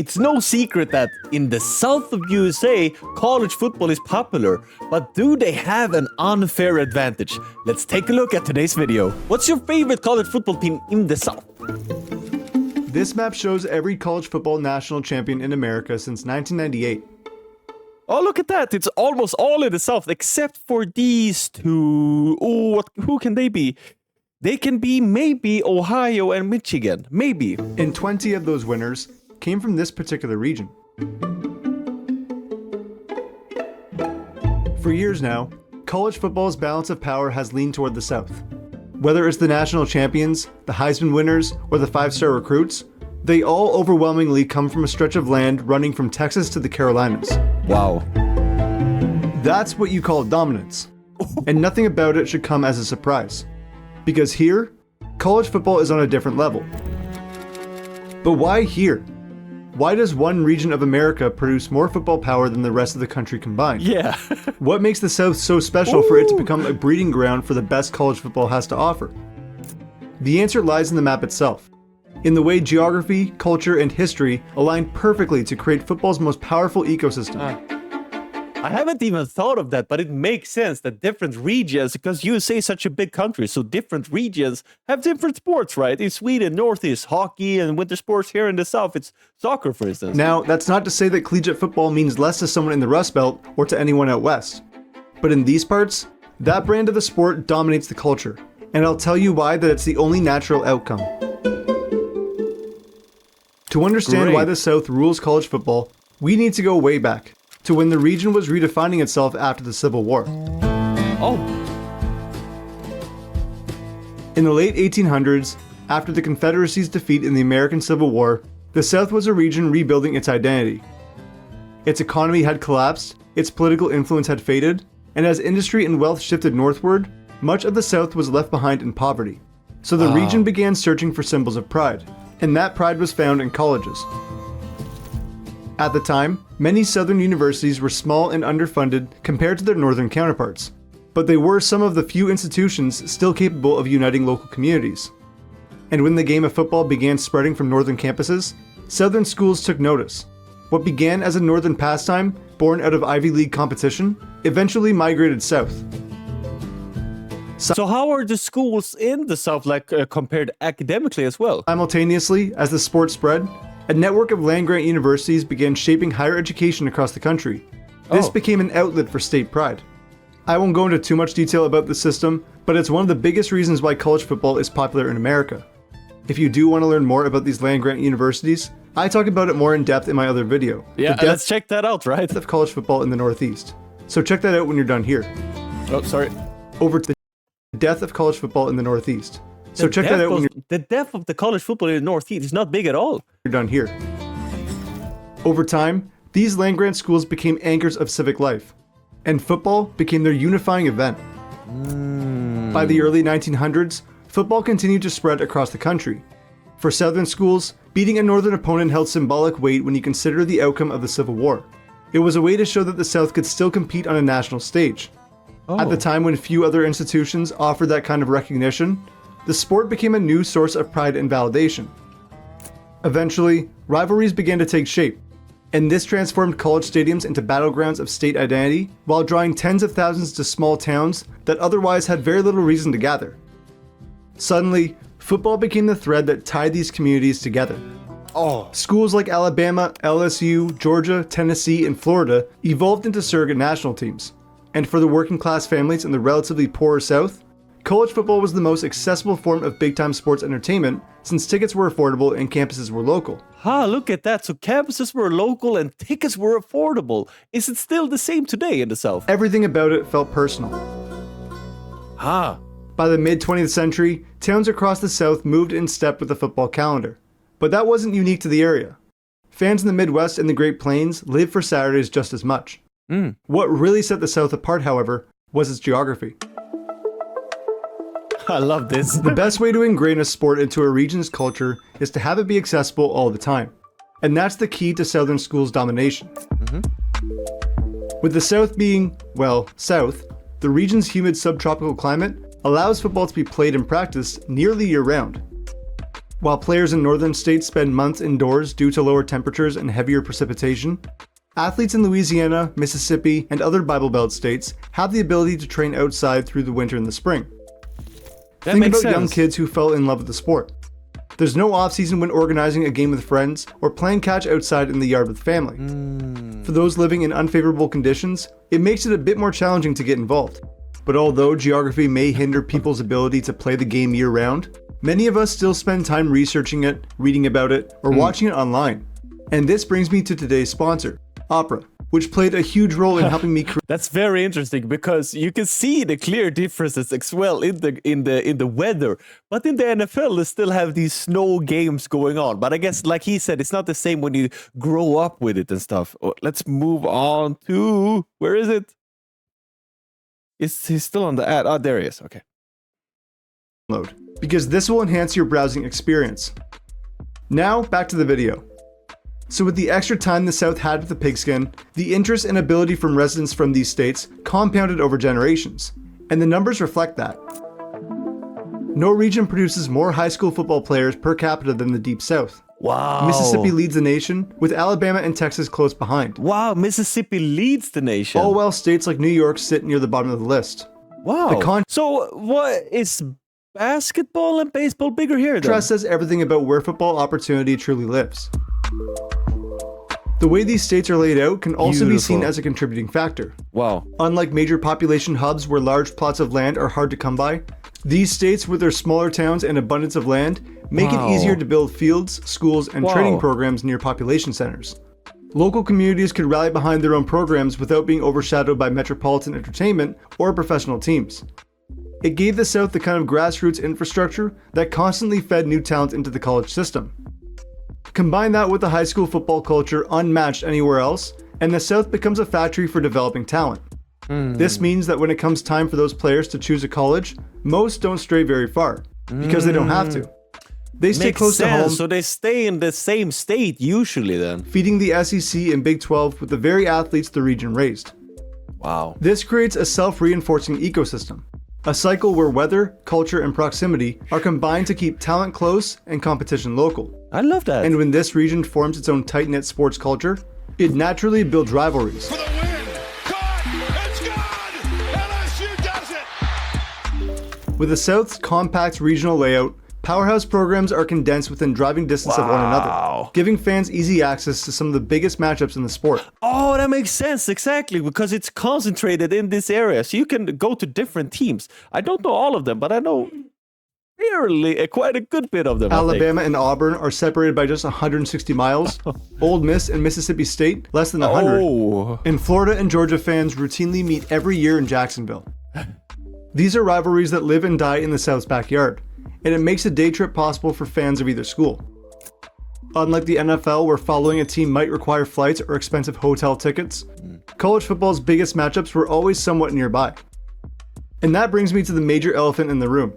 It's no secret that in the south of USA, college football is popular, but do they have an unfair advantage? Let's take a look at today's video. What's your favorite college football team in the south? This map shows every college football national champion in America since 1998. Oh, look at that. It's almost all in the south except for these two. Oh, who can they be? They can be maybe Ohio and Michigan. Maybe. And 20 of those winners came from this particular region. For years now, college football's balance of power has leaned toward the South. Whether it's the national champions, the Heisman winners, or the five-star recruits, they all overwhelmingly come from a stretch of land running from Texas to the Carolinas. Wow. That's what you call dominance. And nothing about it should come as a surprise. Because here, college football is on a different level. But why here? Why does one region of America produce more football power than the rest of the country combined? Yeah. What makes the South so special for it to become a breeding ground for the best college football has to offer? The answer lies in the map itself, in the way geography, culture, and history align perfectly to create football's most powerful ecosystem. I haven't even thought of that, but it makes sense that different regions, because USA is such a big country, so different regions have different sports, right? In Sweden, Northeast, hockey, and winter sports. Here in the South, it's soccer, for instance. Now, that's not to say that collegiate football means less to someone in the Rust Belt or to anyone out west. But in these parts, that brand of the sport dominates the culture, and I'll tell you why that it's the only natural outcome. To understand why the South rules college football, we need to go way back, to when the region was redefining itself after the Civil War. Oh. In the late 1800s, after the Confederacy's defeat in the American Civil War, the South was a region rebuilding its identity. Its economy had collapsed, its political influence had faded, and as industry and wealth shifted northward, much of the South was left behind in poverty. So the region began searching for symbols of pride, and that pride was found in colleges. At the time, many southern universities were small and underfunded compared to their northern counterparts, but they were some of the few institutions still capable of uniting local communities. And when the game of football began spreading from northern campuses, southern schools took notice. What began as a northern pastime, born out of Ivy League competition, eventually migrated south. So how are the schools in the South compared academically as well? Simultaneously, as the sport spread, a network of land-grant universities began shaping higher education across the country. This became an outlet for state pride. I won't go into too much detail about the system, but it's one of the biggest reasons why college football is popular in America. If you do want to learn more about these land-grant universities, I talk about it more in depth in my other video. Yeah, let's check that out, right? Of college football in the Northeast. So check that out when you're done here. Oh, sorry. Over to the death of college football in the Northeast. So check that out when the depth of the college football in the Northeast is not big at all. You're done here. Over time, these land-grant schools became anchors of civic life, and football became their unifying event. By the early 1900s, football continued to spread across the country. For southern schools, beating a northern opponent held symbolic weight when you consider the outcome of the Civil War. It was a way to show that the South could still compete on a national stage. At the time when few other institutions offered that kind of recognition, the sport became a new source of pride and validation. Eventually, rivalries began to take shape, and this transformed college stadiums into battlegrounds of state identity while drawing tens of thousands to small towns that otherwise had very little reason to gather. Suddenly, football became the thread that tied these communities together. Schools like Alabama, LSU, Georgia, Tennessee, and Florida evolved into surrogate national teams. And for the working class families in the relatively poorer South, college football was the most accessible form of big-time sports entertainment since tickets were affordable and campuses were local. Look at that. So campuses were local and tickets were affordable. Is it still the same today in the South? Everything about it felt personal. By the mid-20th century, towns across the South moved in step with the football calendar. But that wasn't unique to the area. Fans in the Midwest and the Great Plains lived for Saturdays just as much. What really set the South apart, however, was its geography. I love this. The best way to ingrain a sport into a region's culture is to have it be accessible all the time. And that's the key to Southern schools' domination. With the South being, well, South, the region's humid subtropical climate allows football to be played and practiced nearly year-round. While players in northern states spend months indoors due to lower temperatures and heavier precipitation, athletes in Louisiana, Mississippi, and other Bible Belt states have the ability to train outside through the winter and the spring. Think about young kids who fell in love with the sport. There's no off-season when organizing a game with friends or playing catch outside in the yard with family. For those living in unfavorable conditions, it makes it a bit more challenging to get involved. But although geography may hinder people's ability to play the game year-round, many of us still spend time researching it, reading about it, or watching it online. And this brings me to today's sponsor, Opera, which played a huge role in helping me create. That's very interesting because you can see the clear differences as well in the weather. But in the NFL, they still have these snow games going on. But I guess, like he said, it's not the same when you grow up with it and stuff. Let's move on to, where is it? He's still on the ad. Oh, there he is. Okay. Because this will enhance your browsing experience. Now, back to the video. So with the extra time the South had with the pigskin, the interest and ability from residents from these states compounded over generations, and the numbers reflect that. No region produces more high school football players per capita than the Deep South. Wow. Mississippi leads the nation, with Alabama and Texas close behind. Wow, Mississippi leads the nation. All while states like New York sit near the bottom of the list. Wow. So what is basketball and baseball bigger here then? Contrast says everything about where football opportunity truly lives. The way these states are laid out can also be seen as a contributing factor. Wow. Unlike major population hubs where large plots of land are hard to come by, these states with their smaller towns and abundance of land make it easier to build fields, schools, and training programs near population centers. Local communities could rally behind their own programs without being overshadowed by metropolitan entertainment or professional teams. It gave the South the kind of grassroots infrastructure that constantly fed new talent into the college system. Combine that with the high school football culture unmatched anywhere else, and the South becomes a factory for developing talent. This means that when it comes time for those players to choose a college, most don't stray very far, because they don't have to. They stay close to home, so they stay in the same state usually then. Feeding the SEC and Big 12 with the very athletes the region raised. Wow. This creates a self-reinforcing ecosystem. A cycle where weather, culture, and proximity are combined to keep talent close and competition local. I love that. And when this region forms its own tight-knit sports culture, it naturally builds rivalries. For the win! Caught! It's gone! LSU does it! With the South's compact regional layout, powerhouse programs are condensed within driving distance of one another, giving fans easy access to some of the biggest matchups in the sport. Oh, that makes sense, exactly, because it's concentrated in this area, so you can go to different teams. I don't know all of them, but I know quite a good bit of them. Alabama and Auburn are separated by just 160 miles. Ole Miss and Mississippi State, less than 100. And Florida and Georgia fans routinely meet every year in Jacksonville. These are rivalries that live and die in the South's backyard, and it makes a day trip possible for fans of either school. Unlike the NFL, where following a team might require flights or expensive hotel tickets, college football's biggest matchups were always somewhat nearby. And that brings me to the major elephant in the room.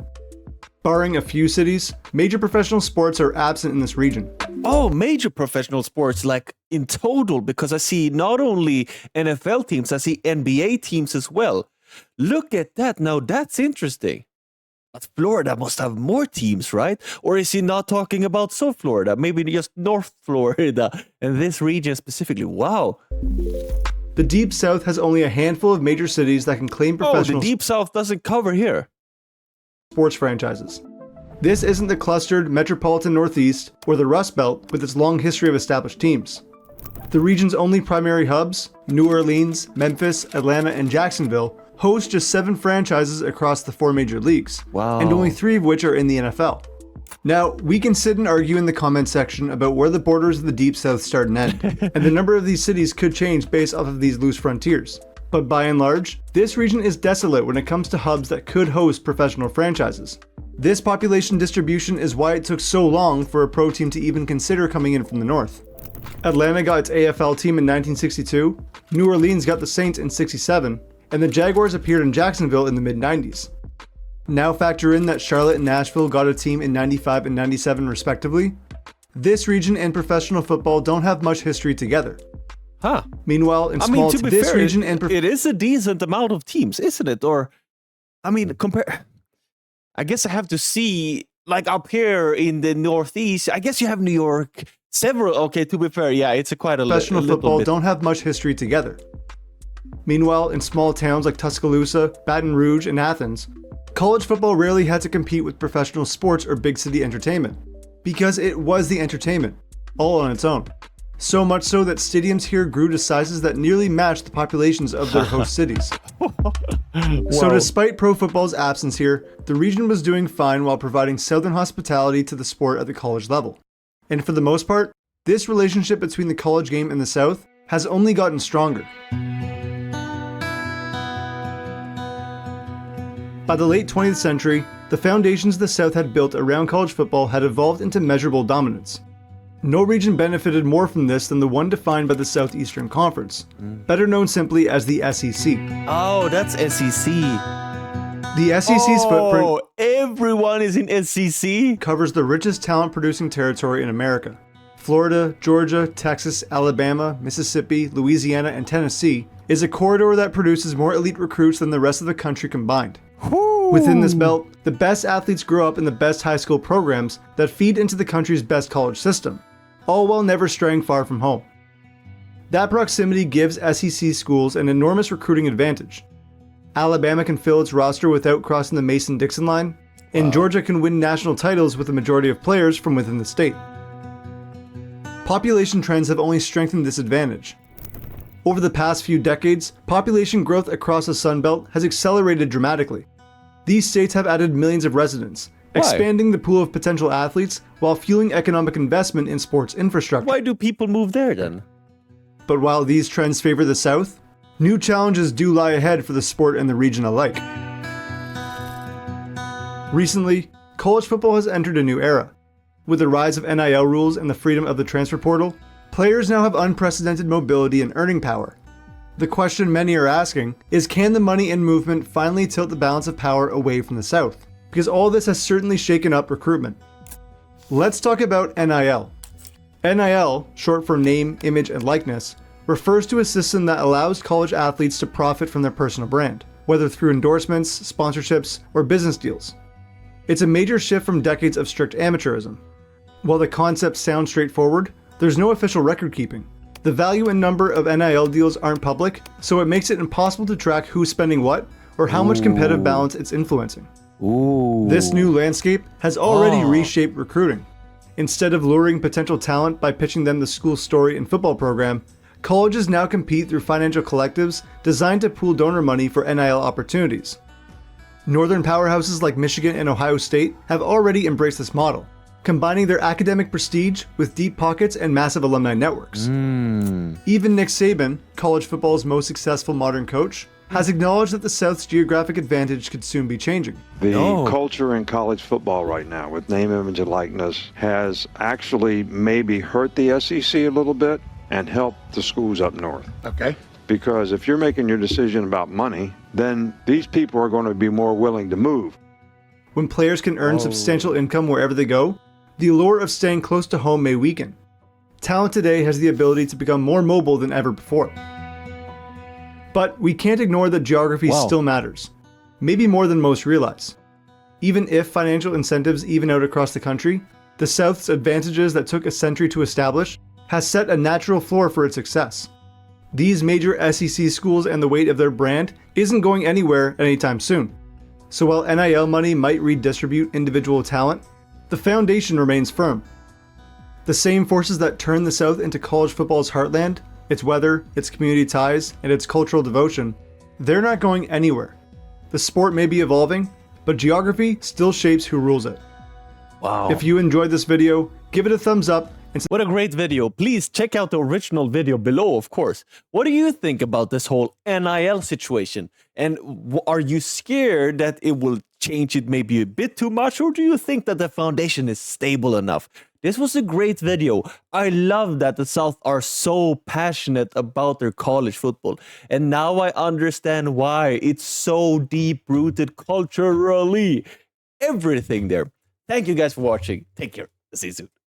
Barring a few cities, major professional sports are absent in this region. Oh, major professional sports, like in total, because I see not only NFL teams, I see NBA teams as well. Look at that. Now that's interesting. But Florida must have more teams, right? Or is he not talking about South Florida? Maybe just North Florida and this region specifically. Wow. The Deep South has only a handful of major cities that can claim professional the Deep South doesn't cover here. Sports franchises. This isn't the clustered metropolitan Northeast or the Rust Belt with its long history of established teams. The region's only primary hubs, New Orleans, Memphis, Atlanta, and Jacksonville, host just 7 franchises across the 4 major leagues, and only 3 of which are in the NFL. Now, we can sit and argue in the comment section about where the borders of the Deep South start and end, and the number of these cities could change based off of these loose frontiers. But by and large, this region is desolate when it comes to hubs that could host professional franchises. This population distribution is why it took so long for a pro team to even consider coming in from the north. Atlanta got its AFL team in 1962, New Orleans got the Saints in '67, and the Jaguars appeared in Jacksonville in the mid-90s. Now factor in that Charlotte and Nashville got a team in '95 and '97 respectively. This region and professional football don't have much history together. Meanwhile, in this region and it is a decent amount of teams, isn't it? Or, I mean, I guess I have to see like up here in the Northeast, I guess you have New York, several. Okay, to be fair, yeah, it's a quite a Professional little football bit. don't have much history together. Meanwhile, in small towns like Tuscaloosa, Baton Rouge, and Athens, college football rarely had to compete with professional sports or big city entertainment, because it was the entertainment, all on its own. So much so that stadiums here grew to sizes that nearly matched the populations of their host cities. So despite pro football's absence here, the region was doing fine while providing southern hospitality to the sport at the college level. And for the most part, this relationship between the college game and the South has only gotten stronger. By the late 20th century, the foundations the South had built around college football had evolved into measurable dominance. No region benefited more from this than the one defined by the Southeastern Conference, better known simply as the SEC. Oh, that's SEC. The SEC's footprint Oh, everyone is in SEC. covers the richest talent-producing territory in America. Florida, Georgia, Texas, Alabama, Mississippi, Louisiana, and Tennessee is a corridor that produces more elite recruits than the rest of the country combined. Within this belt, the best athletes grow up in the best high school programs that feed into the country's best college system, all while never straying far from home. That proximity gives SEC schools an enormous recruiting advantage. Alabama can fill its roster without crossing the Mason-Dixon line, and Georgia can win national titles with a majority of players from within the state. Population trends have only strengthened this advantage. Over the past few decades, population growth across the Sun Belt has accelerated dramatically. These states have added millions of residents, expanding the pool of potential athletes while fueling economic investment in sports infrastructure. Why do people move there then? But while these trends favor the South, new challenges do lie ahead for the sport and the region alike. Recently, college football has entered a new era. With the rise of NIL rules and the freedom of the transfer portal, players now have unprecedented mobility and earning power. The question many are asking is, can the money and movement finally tilt the balance of power away from the South? Because all this has certainly shaken up recruitment. Let's talk about NIL. NIL, short for name, image, and likeness, refers to a system that allows college athletes to profit from their personal brand, whether through endorsements, sponsorships, or business deals. It's a major shift from decades of strict amateurism. While the concept sounds straightforward, there's no official record keeping. The value and number of NIL deals aren't public, so it makes it impossible to track who's spending what or how much competitive balance it's influencing. This new landscape has already reshaped recruiting. Instead of luring potential talent by pitching them the school story and football program, colleges now compete through financial collectives designed to pool donor money for NIL opportunities. Northern powerhouses like Michigan and Ohio State have already embraced this model, combining their academic prestige with deep pockets and massive alumni networks. Even Nick Saban, college football's most successful modern coach, has acknowledged that the South's geographic advantage could soon be changing. The culture in college football right now with name, image, and likeness has actually maybe hurt the SEC a little bit and helped the schools up north. Okay. Because if you're making your decision about money, then these people are going to be more willing to move. When players can earn substantial income wherever they go, the allure of staying close to home may weaken. Talent today has the ability to become more mobile than ever before. But we can't ignore that geography still matters, maybe more than most realize. Even if financial incentives even out across the country, the South's advantages that took a century to establish has set a natural floor for its success. These major SEC schools and the weight of their brand isn't going anywhere anytime soon. So while NIL money might redistribute individual talent, the foundation remains firm. The same forces that turn the South into college football's heartland, its weather, its community ties, and its cultural devotion, they're not going anywhere. The sport may be evolving, but geography still shapes who rules it. Wow. If you enjoyed this video, give it a thumbs up. What a great video. Please check out the original video below, of course. What do you think about this whole NIL situation? And are you scared that it will change it maybe a bit too much? Or do you think that the foundation is stable enough? This was a great video. I love that the South are so passionate about their college football. And now I understand why it's so deep-rooted culturally. Everything there. Thank you guys for watching. Take care. See you soon.